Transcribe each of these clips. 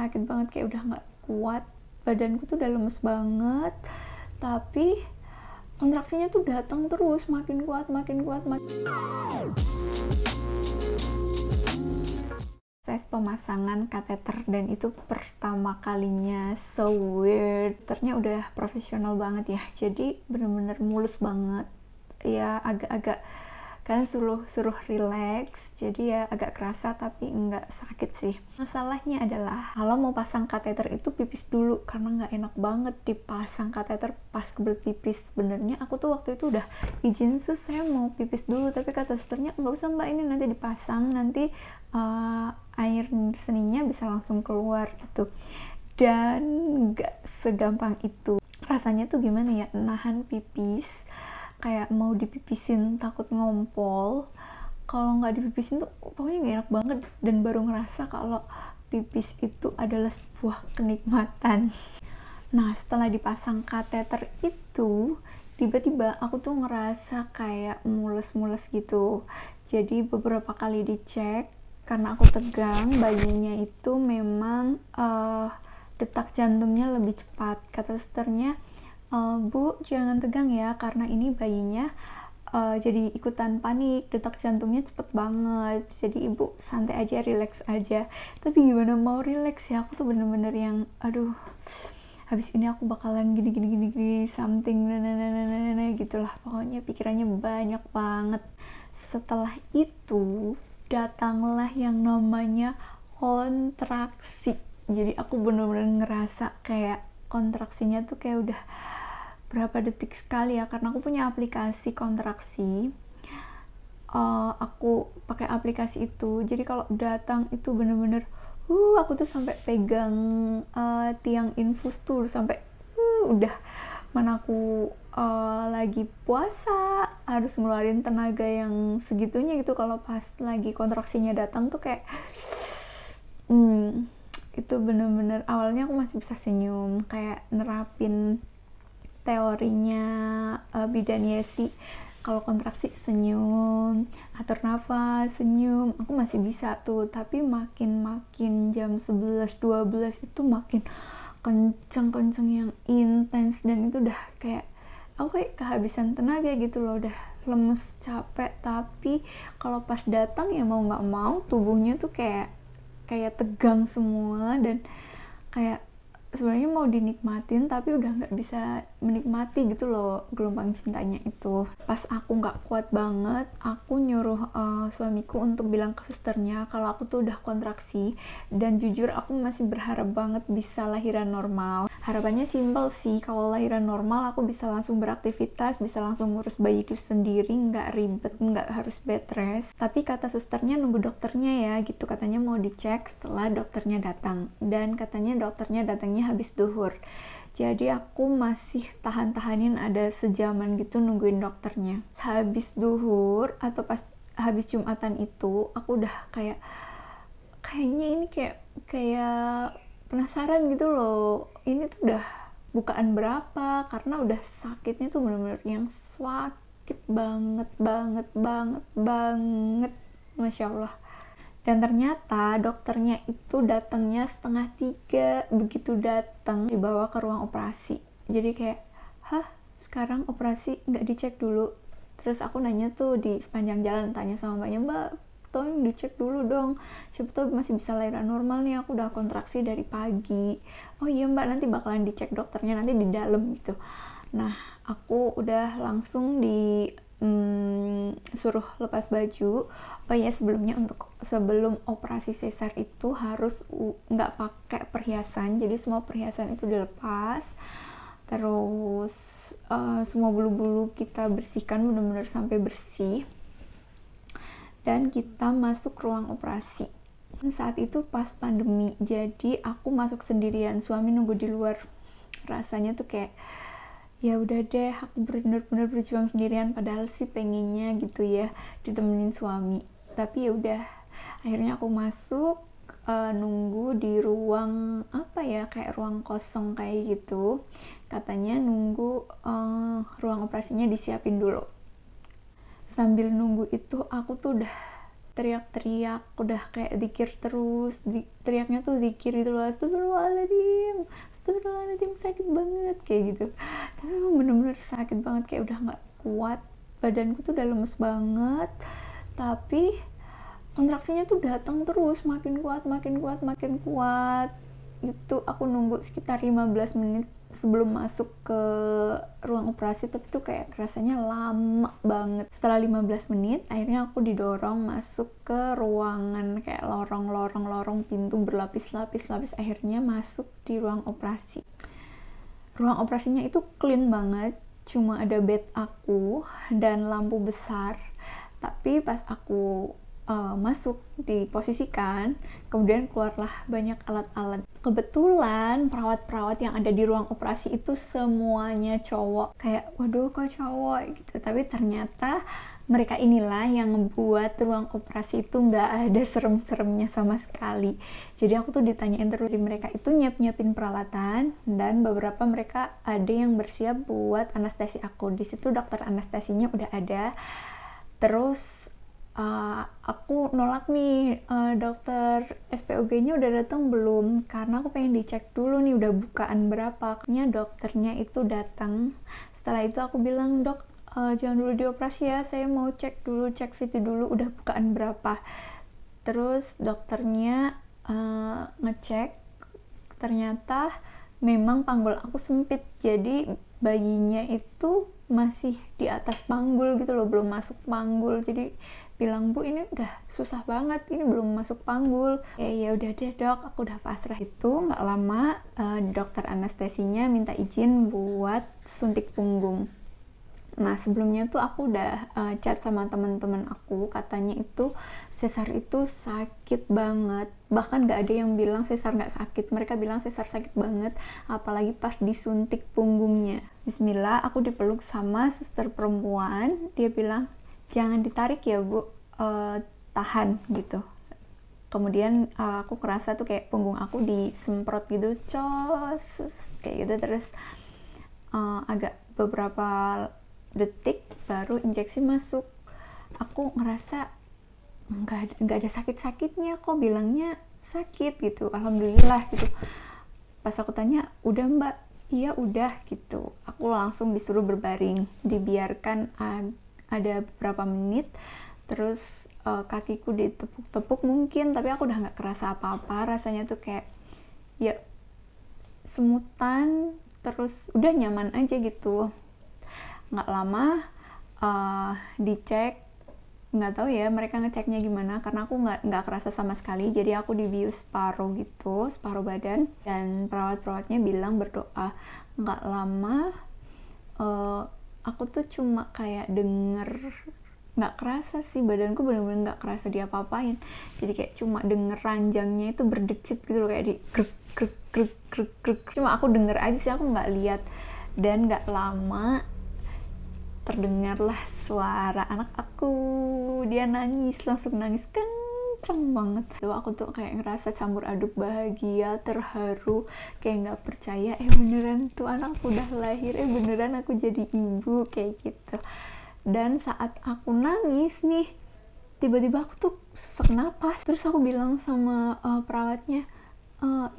sakit banget, kayak udah nggak kuat, badanku tuh udah lemes banget, tapi kontraksinya tuh datang terus, makin kuat. Proses pemasangan kateter, dan itu pertama kalinya, so weird. Dokternya udah profesional banget ya, jadi bener-bener mulus banget ya, agak-agak karena suruh relax, jadi ya agak kerasa tapi enggak sakit sih. Masalahnya adalah kalau mau pasang kateter itu pipis dulu, karena nggak enak banget dipasang kateter pas kebelet pipis. Sebenarnya aku tuh waktu itu udah izin sus, saya mau pipis dulu, tapi kata susternya nggak usah mbak, ini nanti dipasang, nanti air seninya bisa langsung keluar gitu. Dan nggak segampang itu. Rasanya tuh gimana ya, nahan pipis, kayak mau dipipisin takut ngompol. Kalau nggak dipipisin tuh pokoknya nggak enak banget, dan baru ngerasa kalau pipis itu adalah sebuah kenikmatan. Nah, setelah dipasang kateter itu, tiba-tiba aku tuh ngerasa kayak mules-mules gitu. Jadi beberapa kali dicek, karena aku tegang, bayinya itu memang detak jantungnya lebih cepat. Kata susternya, Bu, jangan tegang ya, karena ini bayinya jadi ikutan panik, detak jantungnya cepet banget, jadi ibu santai aja, relax aja. Tapi gimana mau relax ya, aku tuh bener-bener yang aduh, habis ini aku bakalan gini something gitulah, pokoknya pikirannya banyak banget. Setelah itu datanglah yang namanya kontraksi. Jadi aku bener-bener ngerasa kayak kontraksinya tuh kayak udah berapa detik sekali ya, karena aku punya aplikasi kontraksi. Aku pakai aplikasi itu, jadi kalau datang itu bener-bener aku tuh sampai pegang tiang infus tuh sampai udah, mana aku lagi puasa harus ngeluarin tenaga yang segitunya gitu. Kalau pas lagi kontraksinya datang tuh kayak itu bener-bener, awalnya aku masih bisa senyum, kayak nerapin teorinya bidan Yesi. Kalau kontraksi senyum, atur nafas, senyum, aku masih bisa tuh. Tapi makin jam 11-12 itu makin kenceng yang intens, dan itu udah kayak aku kayak kehabisan tenaga gitu loh, udah lemes, capek. Tapi kalau pas datang ya mau nggak mau tubuhnya tuh kayak tegang semua, dan kayak sebenarnya mau dinikmatin tapi udah nggak bisa menikmati gitu loh gelombang cintanya itu. Pas aku nggak kuat banget, aku nyuruh suamiku untuk bilang ke susternya kalau aku tuh udah kontraksi, dan jujur aku masih berharap banget bisa lahiran normal. Harapannya simpel sih, kalau lahiran normal aku bisa langsung beraktivitas, bisa langsung ngurus bayiku sendiri, nggak ribet, nggak harus bed rest. Tapi kata susternya nunggu dokternya ya gitu, katanya mau dicek setelah dokternya datang, dan katanya dokternya datangnya habis duhur. Jadi aku masih tahan-tahanin ada sejaman gitu nungguin dokternya. Habis duhur atau pas habis Jumatan itu, aku udah kayaknya ini kayak penasaran gitu loh, ini tuh udah bukaan berapa, karena udah sakitnya tuh bener-bener yang sakit banget, Masya Allah. Dan ternyata dokternya itu datangnya 2:30. Begitu datang dibawa ke ruang operasi, jadi kayak sekarang operasi nggak dicek dulu. Terus aku nanya tuh di sepanjang jalan, tanya sama mbaknya, mbak tolong dicek dulu dong, siapa tahu masih bisa lahiran normal nih, aku udah kontraksi dari pagi. Oh iya mbak, nanti bakalan dicek dokternya nanti di dalam gitu. Nah, aku udah langsung suruh lepas baju. Oh iya, sebelum operasi sesar itu harus nggak pakai perhiasan, jadi semua perhiasan itu dilepas. Terus semua bulu-bulu kita bersihkan benar-benar sampai bersih, dan kita masuk ruang operasi. Saat itu pas pandemi, jadi aku masuk sendirian, suami nunggu di luar. Rasanya tuh kayak ya udah deh, aku bener-bener berjuang sendirian, padahal sih pengennya gitu ya ditemenin suami. Tapi ya udah, akhirnya aku masuk, nunggu di ruang apa ya, kayak ruang kosong kayak gitu. Katanya nunggu ruang operasinya disiapin dulu. Sambil nunggu itu aku tuh udah teriak-teriak, udah kayak zikir terus, teriaknya tuh zikir gitu loh, astagfirullahaladzim, astagfirullahaladzim, sakit banget kayak gitu. Tapi emang bener-bener sakit banget, kayak udah nggak kuat, badanku tuh udah lemes banget. Tapi kontraksinya tuh datang terus, makin kuat, makin kuat, makin kuat. Itu aku nunggu sekitar 15 menit sebelum masuk ke ruang operasi, tapi tuh kayak rasanya lama banget. Setelah 15 menit akhirnya aku didorong masuk ke ruangan kayak lorong pintu berlapis-lapis, akhirnya masuk di ruang operasi. Ruang operasinya itu clean banget, cuma ada bed aku dan lampu besar. Tapi pas aku masuk diposisikan, kemudian keluarlah banyak alat-alat. Kebetulan perawat-perawat yang ada di ruang operasi itu semuanya cowok. Kayak waduh kok cowok gitu, tapi ternyata mereka inilah yang membuat ruang operasi itu nggak ada serem-seremnya sama sekali. Jadi aku tuh ditanyain terus, mereka itu nyiapin peralatan, dan beberapa mereka ada yang bersiap buat anestesi aku. Di situ dokter anestesinya udah ada. Terus aku nolak nih, dokter SPOG-nya udah datang belum? Karena aku pengen dicek dulu nih udah bukaan berapa. Akhirnya dokternya itu datang. Setelah itu aku bilang, dok, jangan dulu dioperasi ya, saya mau cek dulu, cek VT dulu udah bukaan berapa. Terus dokternya ngecek, ternyata memang panggul aku sempit, jadi bayinya itu masih di atas panggul gitu loh, belum masuk panggul. Jadi bilang, bu ini udah susah banget, ini belum masuk panggul. Ya udah deh dok, aku udah pasrah. Itu nggak lama dokter anestesinya minta izin buat suntik punggung. Nah sebelumnya tuh aku udah chat sama teman-teman aku, katanya itu sesar itu sakit banget. Bahkan nggak ada yang bilang sesar nggak sakit, mereka bilang sesar sakit banget, apalagi pas disuntik punggungnya. Bismillah, aku dipeluk sama suster perempuan, dia bilang jangan ditarik ya bu, tahan gitu. Kemudian aku kerasa tuh kayak punggung aku disemprot gitu, cos kayak gitu. Terus agak beberapa detik baru injeksi masuk. Aku ngerasa nggak ada sakit-sakitnya, kok bilangnya sakit gitu, alhamdulillah gitu. Pas aku tanya, udah mbak? Iya udah gitu. Aku langsung disuruh berbaring, dibiarkan ada beberapa menit. Terus kakiku ditepuk-tepuk mungkin, tapi aku udah nggak kerasa apa-apa. Rasanya tuh kayak ya semutan, terus udah nyaman aja gitu. Nggak lama dicek, nggak tahu ya mereka ngeceknya gimana, karena aku nggak kerasa sama sekali. Jadi aku dibius separuh gitu, separuh badan, dan perawat-perawatnya bilang berdoa. Nggak lama aku tuh cuma kayak denger, nggak kerasa sih, badanku bener-bener nggak kerasa diapa-apain. Jadi kayak cuma denger ranjangnya itu berdecit gitu loh, kayak di krek krek krek krek krek. Cuma aku denger aja sih, aku nggak lihat. Dan nggak lama terdengarlah suara anak aku, dia nangis, langsung nangis kenceng banget. Tuh aku tuh kayak ngerasa campur aduk bahagia, terharu, kayak nggak percaya, beneran tuh anakku udah lahir, beneran aku jadi ibu, kayak gitu. Dan saat aku nangis nih, tiba-tiba aku tuh sesak napas. Terus aku bilang sama perawatnya,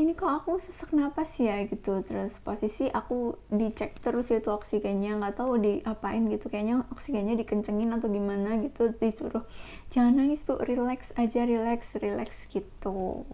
ini kok aku sesak napas ya gitu. Terus posisi aku dicek terus itu oksigennya, nggak tahu diapain gitu, kayaknya oksigennya dikencengin atau gimana gitu. Disuruh jangan nangis bu, relax aja, relax gitu.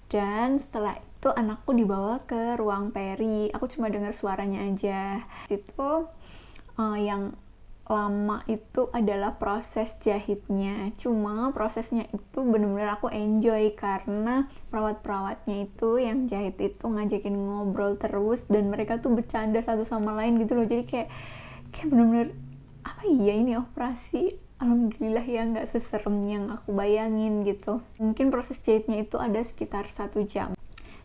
Dan setelah itu anakku dibawa ke ruang peri. Aku cuma dengar suaranya aja. Itu yang lama itu adalah proses jahitnya. Cuma prosesnya itu bener-bener aku enjoy, karena perawat-perawatnya itu yang jahit itu ngajakin ngobrol terus, dan mereka tuh bercanda satu sama lain gitu loh. Jadi kayak bener-bener apa iya ini operasi, alhamdulillah ya nggak seserem yang aku bayangin gitu. Mungkin proses jahitnya itu ada sekitar 1 jam.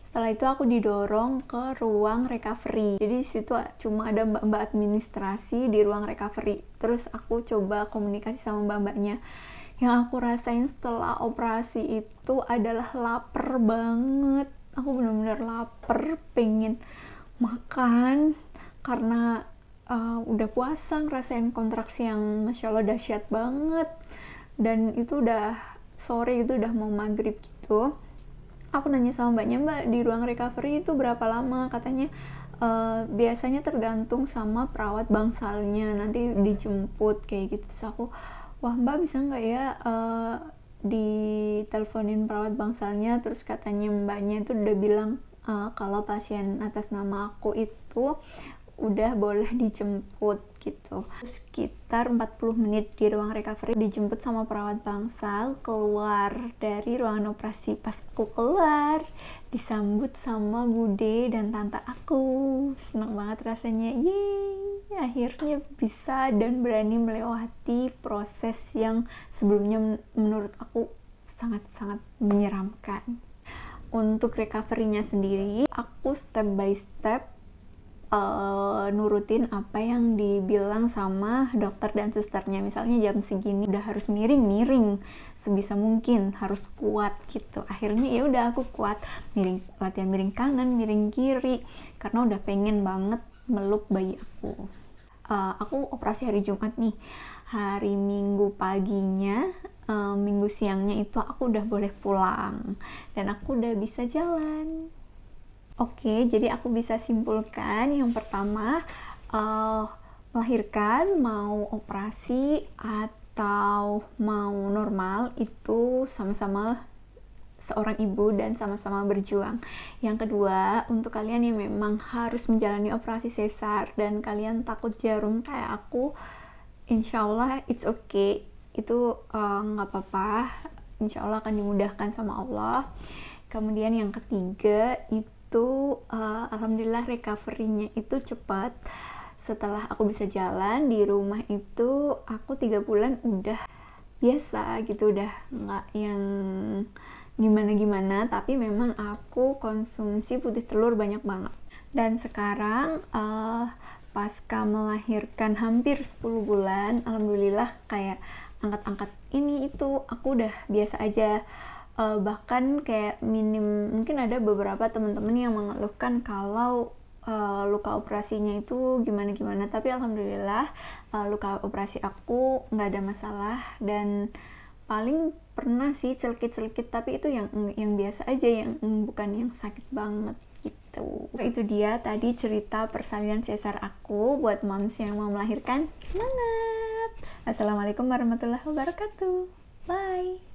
Setelah itu aku didorong ke ruang recovery. Jadi di situ cuma ada mbak-mbak administrasi di ruang recovery. Terus aku coba komunikasi sama mbak-mbaknya. Yang aku rasain setelah operasi itu adalah lapar banget. Aku benar-benar lapar, pengen makan, karena udah puasa, ngerasain kontraksi yang masya Allah dahsyat banget. dan itu udah sore, itu udah mau maghrib gitu. Aku nanya sama mbaknya, mbak di ruang recovery itu berapa lama? Katanya biasanya tergantung sama perawat bangsalnya, nanti dijemput kayak gitu. Terus aku, wah mbak bisa nggak ya diteleponin perawat bangsalnya? Terus katanya mbaknya itu udah bilang kalau pasien atas nama aku itu udah boleh dijemput gitu. Sekitar 40 menit di ruang recovery, dijemput sama perawat bangsal, keluar dari ruangan operasi. Pas aku keluar, disambut sama bude dan tante aku. Seneng banget rasanya, yeay, akhirnya bisa dan berani melewati proses yang sebelumnya menurut aku sangat-sangat menyeramkan. Untuk recovery-nya sendiri, aku step by step nurutin apa yang dibilang sama dokter dan susternya. Misalnya jam segini udah harus miring sebisa mungkin, harus kuat gitu. Akhirnya ya udah aku kuat, latihan miring kanan, miring kiri, karena udah pengen banget meluk bayi aku. Aku operasi hari Jumat nih. Hari Minggu paginya, Minggu siangnya itu aku udah boleh pulang dan aku udah bisa jalan. Oke, jadi aku bisa simpulkan yang pertama, melahirkan, mau operasi atau mau normal itu sama-sama seorang ibu dan sama-sama berjuang. Yang kedua, untuk kalian yang memang harus menjalani operasi sesar dan kalian takut jarum kayak aku, insya Allah it's okay, itu nggak apa-apa, insya Allah akan dimudahkan sama Allah. Kemudian yang ketiga itu alhamdulillah recovery-nya itu cepat. Setelah aku bisa jalan di rumah itu, aku 3 bulan udah biasa gitu, udah nggak yang gimana-gimana, tapi memang aku konsumsi putih telur banyak banget. Dan sekarang pasca melahirkan hampir 10 bulan, alhamdulillah kayak angkat-angkat ini itu aku udah biasa aja. Bahkan kayak mungkin ada beberapa teman-teman yang mengeluhkan kalau luka operasinya itu gimana-gimana, tapi alhamdulillah luka operasi aku nggak ada masalah, dan paling pernah sih celkit-celkit, tapi itu yang biasa aja, yang bukan yang sakit banget gitu. Itu dia tadi cerita persalinan sesar aku buat moms yang mau melahirkan. Semangat! Assalamualaikum warahmatullahi wabarakatuh. Bye.